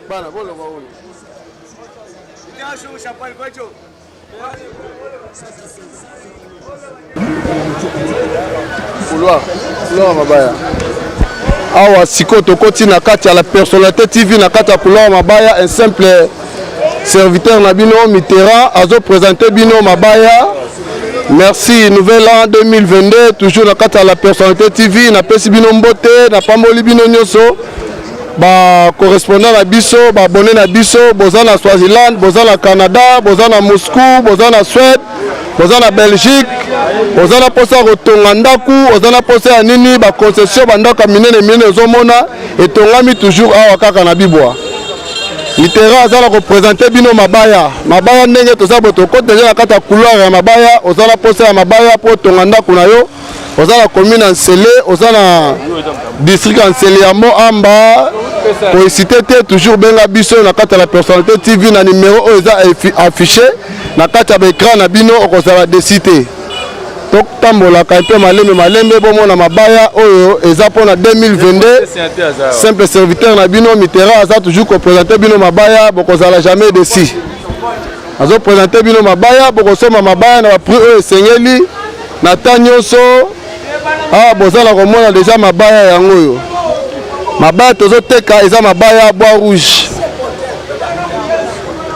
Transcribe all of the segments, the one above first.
Bana, bolo kwa ulu. Couloir mabaya. Awa siko tokoti na kati ya la personnalité TV na kati ya couloir mabaya, un simple serviteur na bino Mitterrand azo présenter bino mabaya. Merci, nouvel an 2022, toujours na kati ya la personnalité TV na pesi bino mbote na pamboli bino nyoso. Ba correspondant na biso, ba abonné na biso, boza na Swaziland, boza na Canada, boza na Moscou, boza na Suède, boza na Belgique, boza na posa rotonga ndaku, boza na posa ya nini ba concession bandaka minene minene ezomona etongami toujours awa kaka na bibwa. Mitterrand azala représenter bino mabaya. Mabaya ndenge toza boto ko déjà na kata couloir ya mabaya, ozala posa ya mabaya po tonga ndaku na yo. Ozala commune en Sélé, ozala district en Sélé ya Moamba. Pour citer toujours benga biso na kata la personnalité TV na numéro oza affiché na kata ba écran na bino okozala décité. Donc tambola kaipé malembe bomo na mabaya oyo eza pona 2022. Simple serviteur na bino Mitterrand aza toujours ko présenter bino mabaya bokozala jamais déçu. Azo présenter bino mabaya bokosoma mabaya na prix oyo sengeli na tanyoso. Ah bozala komona déjà mabaya yango yo. Mabaya tozoteka eza mabaya bois rouge.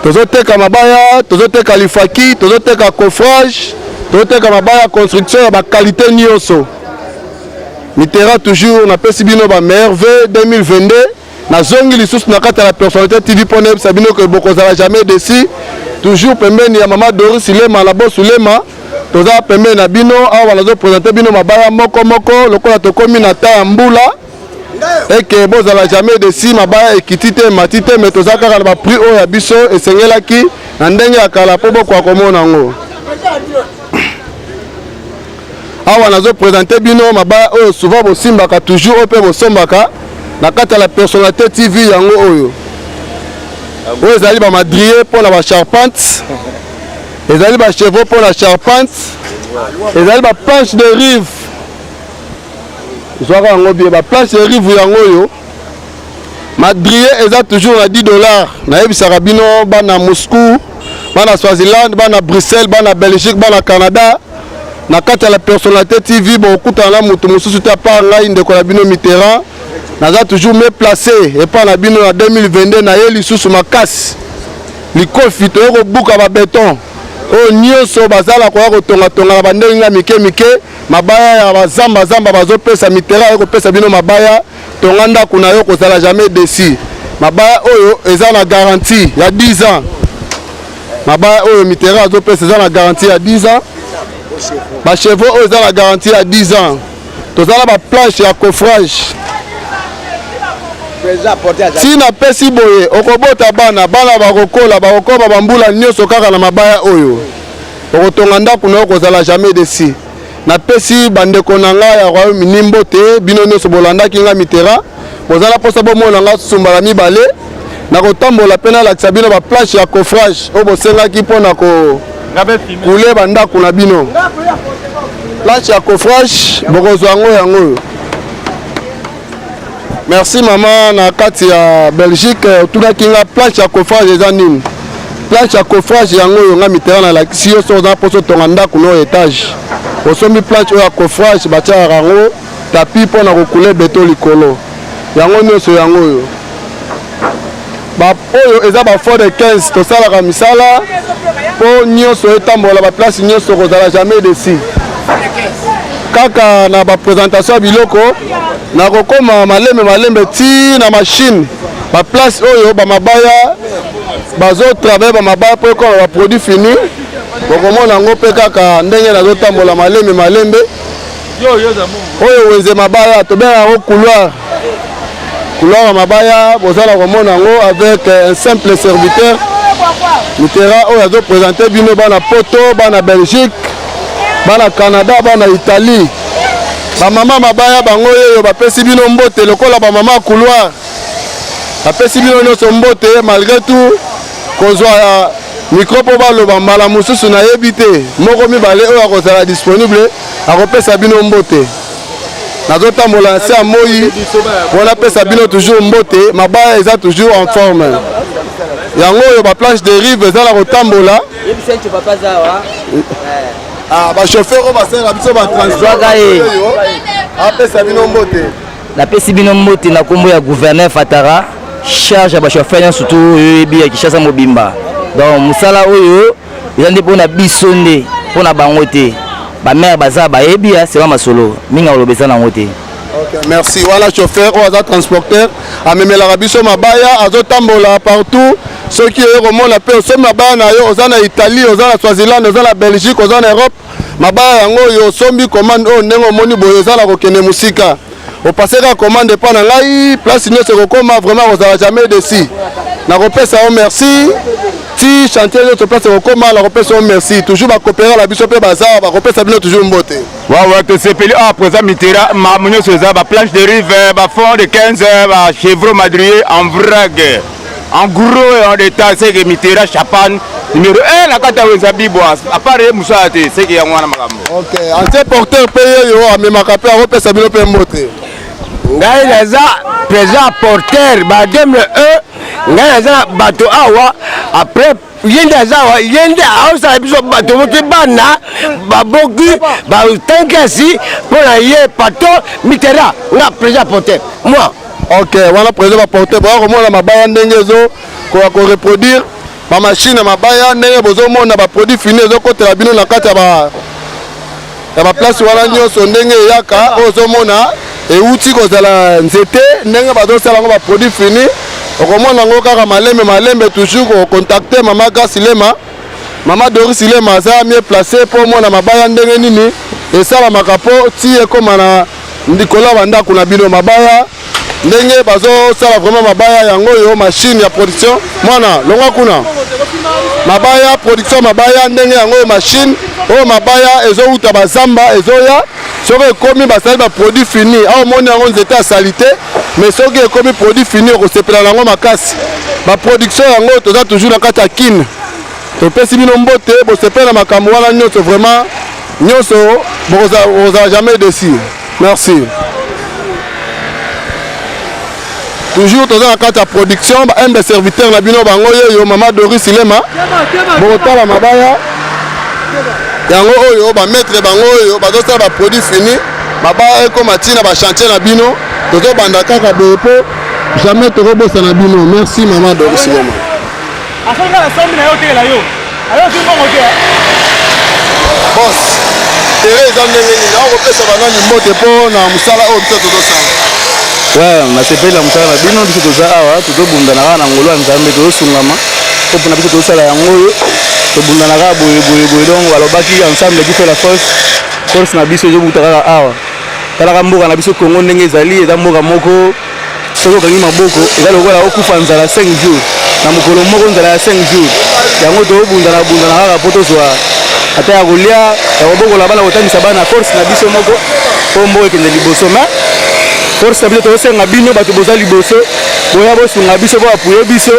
Tozoteka mabaya, tozoteka lifaki, tozoteka coffrage, tozoteka mabaya construction ya ba qualité nyonso. Mitterrand toujours na pesi bino ba merveille 2022 na zongi lisusu na kata la personnalité TV pone sabino que bokozala jamais déçu. Toujours pembeni ya mama Doris Lema la boss Lema. Toza pembeni na bino awa nazo présenter bino mabaya moko lokola tokomi na ta mbula. Et que bozala jamais déçu mabaya ekitite matite mais toza kaka na ba prix oya biso esengelaki na ndenge ya kala po bokwa komona ngo. Awa nazo présenter bino mabaya oyo souvent bosimbaka toujours ope bosombaka na kata la personnalité TV yango oyo. Oyo ezali ba madrier pour la charpente. Ezali ba chevaux pour la charpente. Ezali ba planche de rive. Zoaka yango bien ba planche de rive yango yo. Madrier eza toujours à $10. Na yebisaka bino bana Moscou, bana Swaziland, bana Bruxelles, bana Belgique, bana Canada. Na kati ya la personnalité TV bo kutana mutu mususu ta pa ngai ndeko na bino Mitterrand. Naza toujours me placé et pas na bino na 2022 na yeli susu makasi. Likofi to ko buka ba béton. O nyonso bazala ko kotonga tonga na bandenge mike mabaya ya bazamba bazo pesa Mitterrand ko pesa bino mabaya tonga ndako na yo kozala jamais déçu. Mabaya oyo eza na garantie ya 10 ans. Mabaya oyo Mitterrand azo pesa eza na garantie ya 10 ans. Ba chevaux oyo eza na garantie ya 10 ans. Tozala ba planche ya coffrage. Si na pesi boye okobota bana bakokola bambula nyonso kaka na mabaya oyo okotonga ndako na okozala jamais déçu. Na pesi bandeko na nga ya Royaume mbote bino nyonso bolandaki nga Mitterrand bozala posa bomona nga sumbala mibale na kotambola pena la sabino ba planche ya coffrage o bosengaki pona ko kule bandako na bino planche ya coffrage bokozwa yango. Merci maman na kati ya Belgique tunaki nga planche ya coffrage eza nini. Planche ya coffrage yango yo nga Mitterrand na lakisi yo so za poso tonga ndako no étage. Osombi planche ya coffrage batia rango tapi pona kokule beto likolo. yango nyonso yango oyo oyo eza bafort de 15 tosalaka misala mpo nyonso etambola baplace nyonso kozala jamais desi kaka na baprésentation ya biloko nakokoma malembe ti na machine baplace oyo bamabaya bazotravaille bamabaya mpo ekoma baproduit fini bokomona yango mpe kaka ndenge nazotambola malembe oyo wenze mabaya tobenga yango couloir ya mabaya bozala komona yango avec un simple serviteur Mitterrand oyo azoprésente bino bana Poto bana Belgique bana Canada bana Italie bamama mabaya bango oyo bapesi bino mbote lokola bamama couloir bapesi bino nyonso mbote malgré tout kozwa micro mpo baloba mbala mosusu nayebi te moko mibale oyo akozala disponible akopesa bino mbote nazotambola nse ya moi mpona pesa bino toujours mbote mabaya eza toujours en forme yango oyo baplanche de rive ezala kotambola bachauffeur oyo basalaka biso batransport apesa bino mbote napesi bino mbote na nkombo ya gouverneur Fatara charge ya bachauffeur nyonso tu oyo yebi ya Kinshasa mobimba donc mosala oyo eza nde mpona biso nde mpona bango te bamere baza bayebi ya sema masolo mingi olobesa nango te. Merci. Voilà chauffeur oyo aza transporteur amemelaka biso mabaya azotambola partout soki oyo komona mpe osomi mabaya na yo oza na Italie oza na Swaziland oza na Belgique oza na Europe mabaya yango oyo osombi commande oyo ndenge omoni boye ozala kokende mosika opaseka commande mpa na ngai place nyonso ekokoma vraiment kozala jamais desi nakopesa yo merci ti chantier nyonso place ekokoma nakopesa yo merci toujours bakopera na biso mpe baza bakopesa bino toujours mbote wawa tosepeli awa présent Mitterrand makambo nyonso eza baplanche de rive bafond de 15 bachevreau madrier en vrague en gros et en détail c'est que Mitterrand Chapan numéro 1 na kata wenza bibwa apare musala te c'est que yango wana makambo. OK ancien porteur pe yo amemaka pe akopesa bino pe mbote ngai naza président porteur ba 2001 ngai naza bato awa après yende azawa yende aosala biso bato moke bana baboki batenkesi mpona ye pato Mitterrand nga président porteur moi. OK wana président porteur bakomona mabaya ndenge ezokoka koreproduire bamashine ya mabaya ndenge bozomona baproduit fini ezokotela bino na kati ya baplace wana nyonso ndenge eyaka oyo ozomona euti kozala nzete ndenge bazosala yango baproduit fini okomona yango kaka malembe toujours kocontacte mama Gasilema mama Doris Lema aza mieux placé mpo omona mabaya ndenge nini esalamaka mpo ti ekoma na ndikolo ya bandako na bino mabaya ndenge bazosala vraiment mabaya yango oyo machine ya production mwana longwa kuna mabaya production mabaya ndenge yango oyo machine oyo mabaya ezouta bazamba ezoya soki ekomi basali baproduit fini awa omoni yango nzete asali te mais soki ekomi produit fini okosepela nango makasi baproduction yango toza toujours na kati ya kine topesi bino mbote bosepela na makambo wana nyonso vraiment nyonso bokozala jamais desi merci. Toujours toza na kati ya production baembe serviteur na bino bango oyo mama Doris Lema bokotala mabaya yango oyo bamaître bango oyo bazosala baproduit fini mabaya ekoma ntina bachantier na bino tozobanda kaka boye mpo jamais tokobosa na bino merci mama Doris Lema. Boss tere eza ndenge nini akopesa banani mbote mpo na mosala oyo biso tozosala. Ouais, nasepeli la mosala na bino biso toza awa tozobundana kaka na ngolo ya Nzambe tozosungama mpo mpona biso tozosala yango oyo tobundana kaka boye donc balobaki ensemble qui fait la force na biso ezobuta kaka awa talaka mboka na biso Congo ndenge ezali eza mboka moko soki okangi maboko eza lokola okufa nzala 5 jours na mokolo moko nzala ya 5 jours yango tobundana kaka mpo tozwa ata ya kolia ya kobokola bana kotangisa bana force na biso moko mpo mboka ekende liboso mais force biso tosenga bino bato boza liboso boya bosunga biso po bapuye biso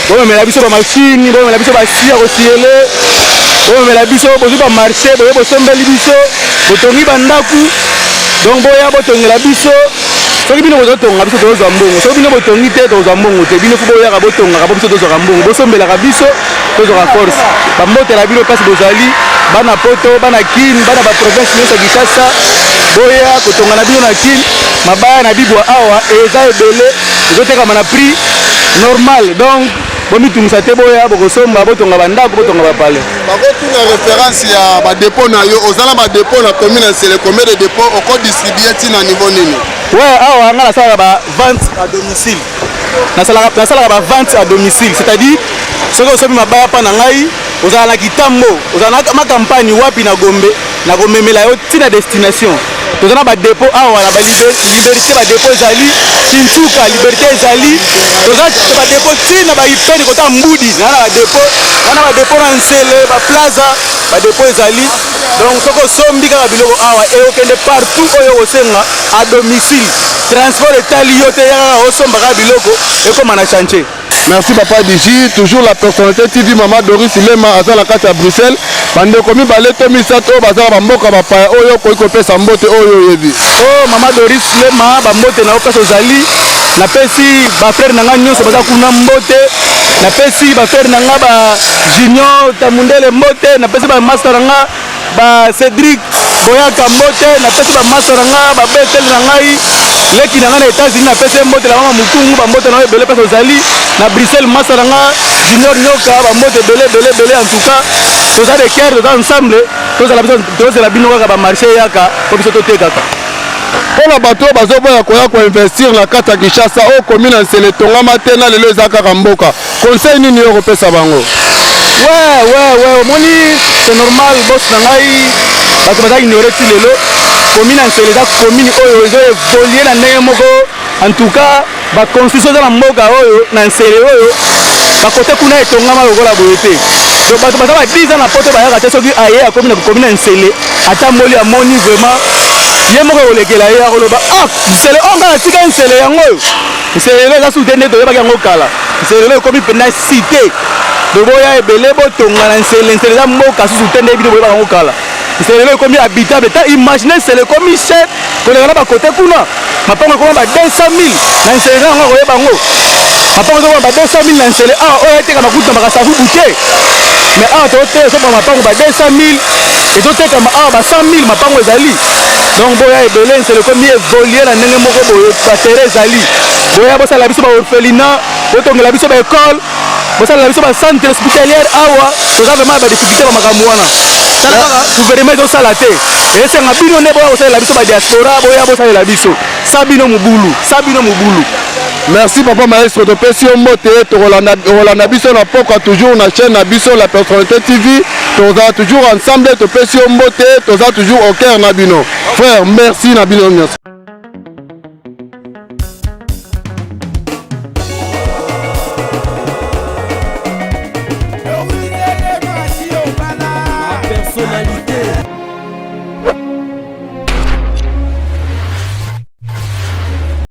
bomemela biso bamashini bomemela biso basi ya kosiele bomemela biso bozwi bamarché boye bosombeli biso botongi bandaku donc boya botongela biso soki bino bozotonga biso tozwa mbongo soki bino botongi te tozwa mbongo te bino fu boyaka botongaka bo biso tozwaka mbongo bosombelaka biso tozwaka force bambotela bino mpasi bozali bana Poto bana Kine bana baprovince nyonso ya Kinshasa boya kotonga na bino na kine mabaya na bibwa awa eza ebele ezotekama na prix normal donc bomitungisa te boya bokosomba botonga bandako botonga bapale bakotuna référence ya badépôt na yo ozala badépôt na commune ya Nsele combien de dépôt okodistribue ntina niveau nini awa nga nasalaka bavente à domicile nasalaka bavente à domicile c'est-à-dire soki osomi mabaya mpa na ngai ozala na kitambo ozala na makampagne wapi na Gombe nakomemela yo ntina destination toza na badépôt awa na liberté badépôt ezali Kintuka liberté ezali toza badépôt ntina baipeni kota mbudi na badépôt na Nsele baplaza badépôt ezali donc soki osombi kaka biloko awa okende partout oyo osenga à domicile transport etali yo te yaka osomba kaka biloko ekoma na chantier. Merci Papa Digi, toujours la personnalité TV Maman Doris Lema aza la kati ya Bruxelles. Bandeko mibale to misato bazala bamboka bapaya oyo koyi kopesa mbote oyo yebi. Maman Doris Lema bambote na opesa ozali napesi bafrère na nga nyonso baza kuna mbote napesi bafrère na nga ba Junior Tamundele mbote napesi ba master na nga ba Cédric Boyaka mbote napesi ba master na nga ba Betel na ngai leki na nga na États-Unis napesi mbote la mama mutungu bambote na ebele pesa ozali na Bruxelles master na nga Junior Nyoka bambote belé en tout cas toza de cœur toza ensemble tozala bino kaka bamarché yaka po biso totekaka mpona bato oyo bazoboya koya koinvestir na kati ya Kinshasa oyo commune ya Nsele etongama te na lelo eza kaka mboka conseil nini yo kopesa bango omoni c'est normal bos na ngai bato baza ignore ti lelo commune ya Nsele eza commune oyo ezo évoluer na ndenge moko en tout cas baconstitution eza na mboka oyo na Nsele oyo bakote kuna etongama lokola boye te donc bato baza ba 10 ans na poto bayaka te soki aye akomi na commune ya Nsele atamboli amoni vraiment ye moko olekela ye akoloba Nsele oyo ngai natika Nsele yango oyo Nsele lelo eza sute nde toyebaki yango kala Nsele lelo ekomi mpena cité toboya ebele botonga na Nsele eza mboka susu te nde bino boyebaka yango kala Nsele lelo ekomi habitable ta imagine Nsele ekomi cher koleka na bakote kuna mapango ekoma ba 200 000 na Nsele yango akoyeba yango mapango ekoma ba 200 000 na Nsele awa oyo eteka makuta bakasafu bute mais awa tooteka soba mapango ba 200 000 ezotekama awa ba 100 000 mapango ezali donc boya ebele Nsele ekomi évoluer na ndenge moko boye batere ezali boya bosala biso baorphelinat botongela biso baécole bosala biso bacentre hospitalière awa toza vraiment badifficulté bamakambo wana tala kaka gouvernement ezosala te esenga bino nde boya kosalela biso badiaspora boya bosalela biso sa bino mobulu. Merci Papa Maestro topesi yo mbote tokolanda biso na pokwa toujours na chaîne na biso la personnalité TV toza toujours ensemble topesi yo mbote toza toujours au cœur na bino frère merci na bino nyonso.